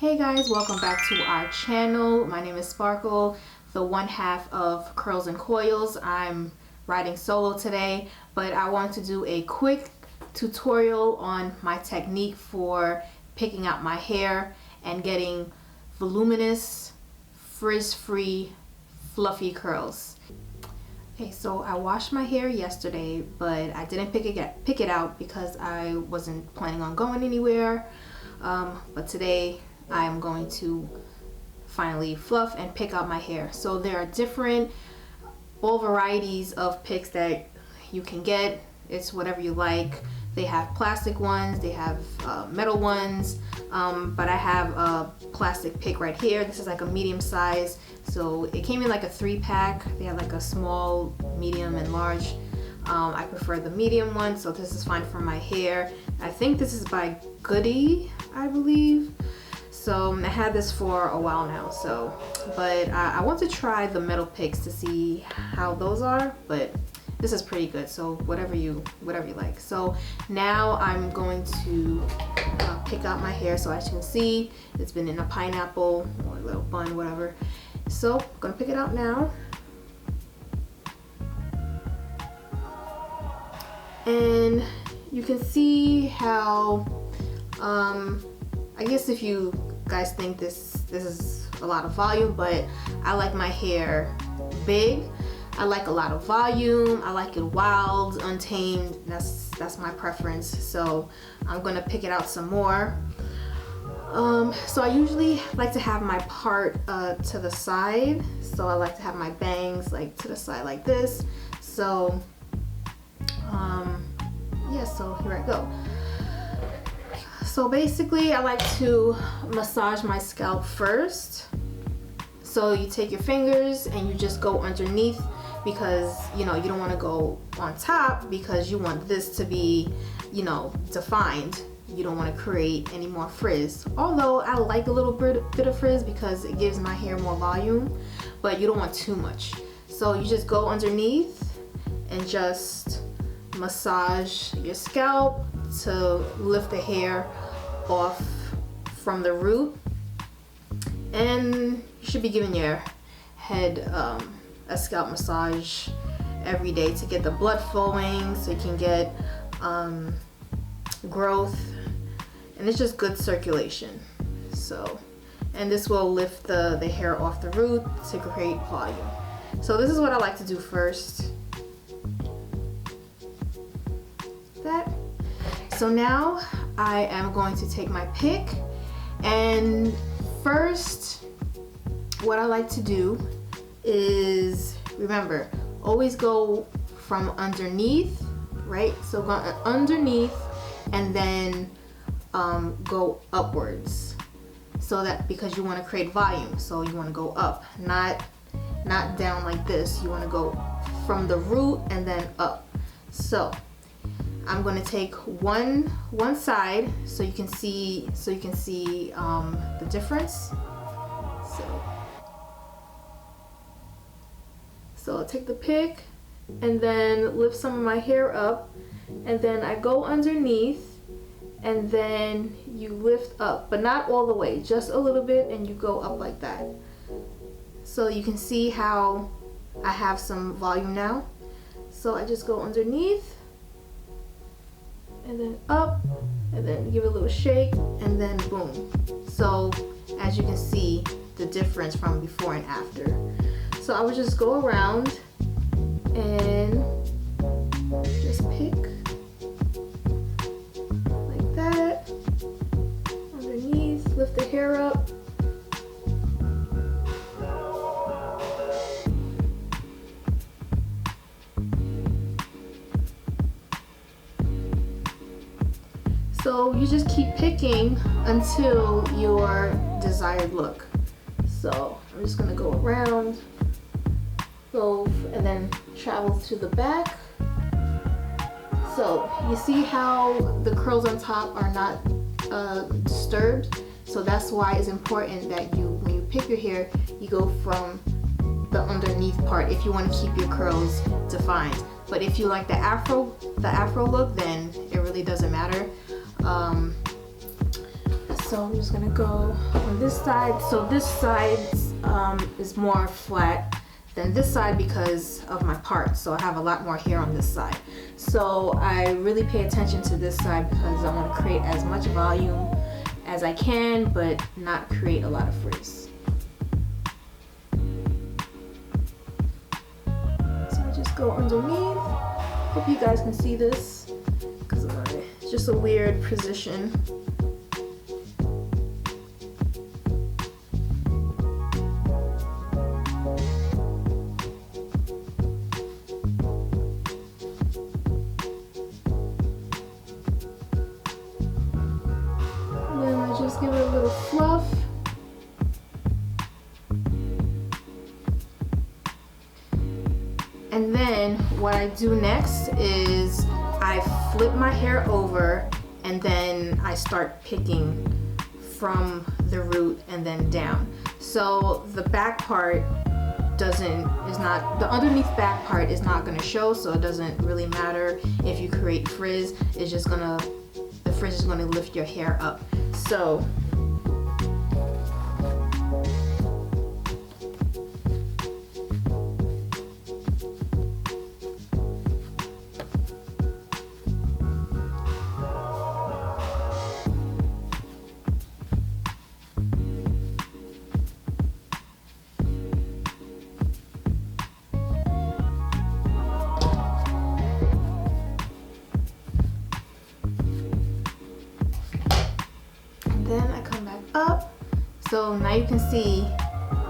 Hey guys, welcome back to our channel. My name is Sparkle, the one half of Curls and Coils. I'm riding solo today, but I want to do a quick tutorial on my technique for picking out my hair and getting voluminous, frizz-free, fluffy curls. Okay, so I washed my hair yesterday, but I didn't pick it out because I wasn't planning on going anywhere. But today I'm going to finally fluff and pick out my hair. So there are all varieties of picks that you can get. It's whatever you like. They have plastic ones, they have metal ones, but I have a plastic pick right here. This is like a medium size, so it came in like a 3-pack. They have like a small, medium, and large. I prefer the medium one, so this is fine for my hair. I think this is by Goody, I believe. So I had this for a while now, but I want to try the metal picks to see how those are, but this is pretty good, so whatever you like. So now I'm going to pick out my hair. So as you can see, it's been in a pineapple or a little bun, whatever. So I'm gonna pick it out now. And you can see how, I guess if you guys think this is a lot of volume, but I like my hair big. I like a lot of volume. I like it wild, untamed. That's my preference. So I'm gonna pick it out some more. So I usually like to have my part to the side. So I like to have my bangs like to the side like this. So yeah, so here I go. So basically I like to massage my scalp first. So you take your fingers and you just go underneath, because you don't want to go on top because you want this to be defined. You don't want to create any more frizz, although I like a little bit of frizz because it gives my hair more volume, but you don't want too much. So you just go underneath and just massage your scalp to lift the hair off from the root. And you should be giving your head a scalp massage every day to get the blood flowing, so you can get growth, and it's just good circulation. So, and this will lift the hair off the root to create volume. So this is what I like to do first. So now I am going to take my pick, and first what I like to do is, remember, always go from underneath, right? So go underneath and then go upwards, so that, because you want to create volume, so you want to go up, not down like this. You want to go from the root and then up. So I'm going to take one side so you can see the difference. So I'll take the pick and then lift some of my hair up, and then I go underneath, and then you lift up, but not all the way, just a little bit, and you go up like that. So you can see how I have some volume now. So I just go underneath and then up, and then give it a little shake, and then boom. So as you can see the difference from before and after. So I would just go around and just pick like that, underneath, lift the hair up. So you just keep picking until your desired look. So I'm just gonna go around, and then travel to the back. So you see how the curls on top are not disturbed. So that's why it's important that when you pick your hair, you go from the underneath part if you want to keep your curls defined. But if you like the afro look, then it really doesn't matter. So I'm just gonna go on this side. So this side is more flat than this side because of my part. So I have a lot more hair on this side. So I really pay attention to this side because I want to create as much volume as I can, but not create a lot of frizz. So I just go underneath. Hope you guys can see this because it's just a weird position. Just give it a little fluff. And then what I do next is I flip my hair over and then I start picking from the root and then down. So the back part the underneath back part is not gonna show, so it doesn't really matter if you create frizz. It's just the frizz is gonna lift your hair up. So then I come back up. So now you can see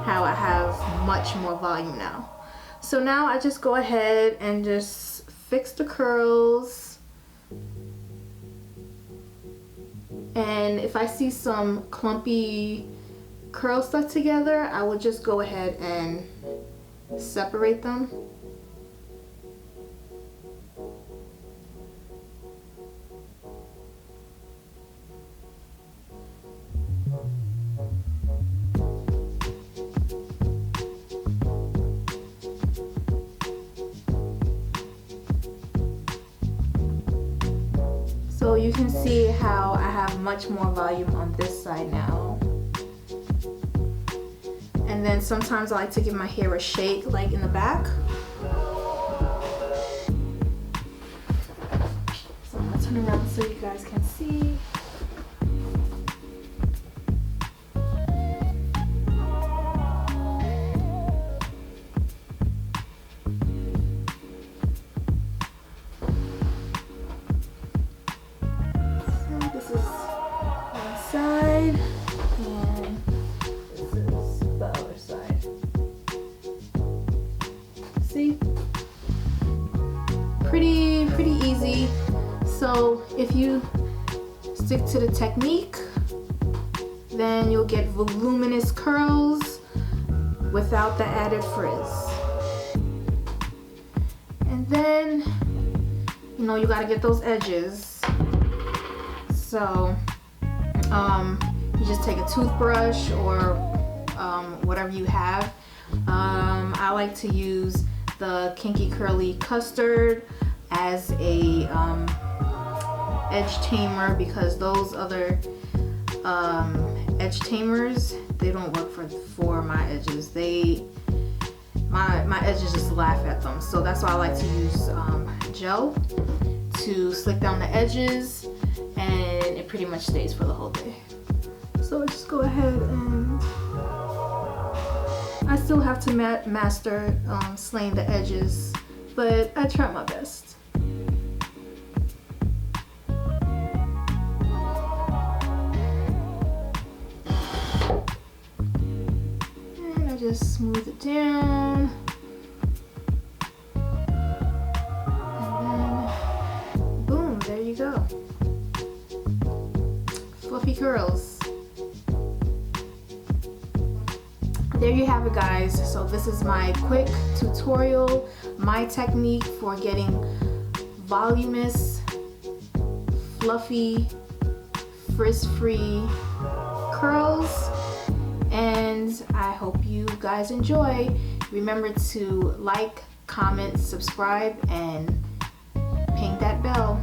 how I have much more volume now. So now I just go ahead and just fix the curls. And if I see some clumpy curls stuck together, I will just go ahead and separate them. So you can see how I have much more volume on this side now. And then sometimes I like to give my hair a shake, like in the back. So I'm gonna turn around so you guys can see. Side, and this is the other side. See? Pretty easy. So if you stick to the technique, then you'll get voluminous curls without the added frizz. And then, you gotta get those edges. So you just take a toothbrush or whatever you have. I like to use the Kinky Curly Custard as a edge tamer because those other edge tamers, they don't work for my edges. My edges just laugh at them. So that's why I like to use gel to slick down the edges, and it pretty much stays for the whole day. So I just go ahead and I still have to master slaying the edges, but I try my best. And I just smooth it down. There you go. Fluffy curls. There you have it, guys. So this is my quick tutorial, my technique for getting voluminous, fluffy, frizz-free curls. And I hope you guys enjoy. Remember to like, comment, subscribe, and ping that bell.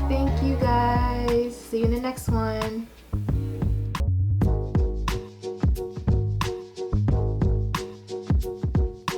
Thank you guys. See you in the next one.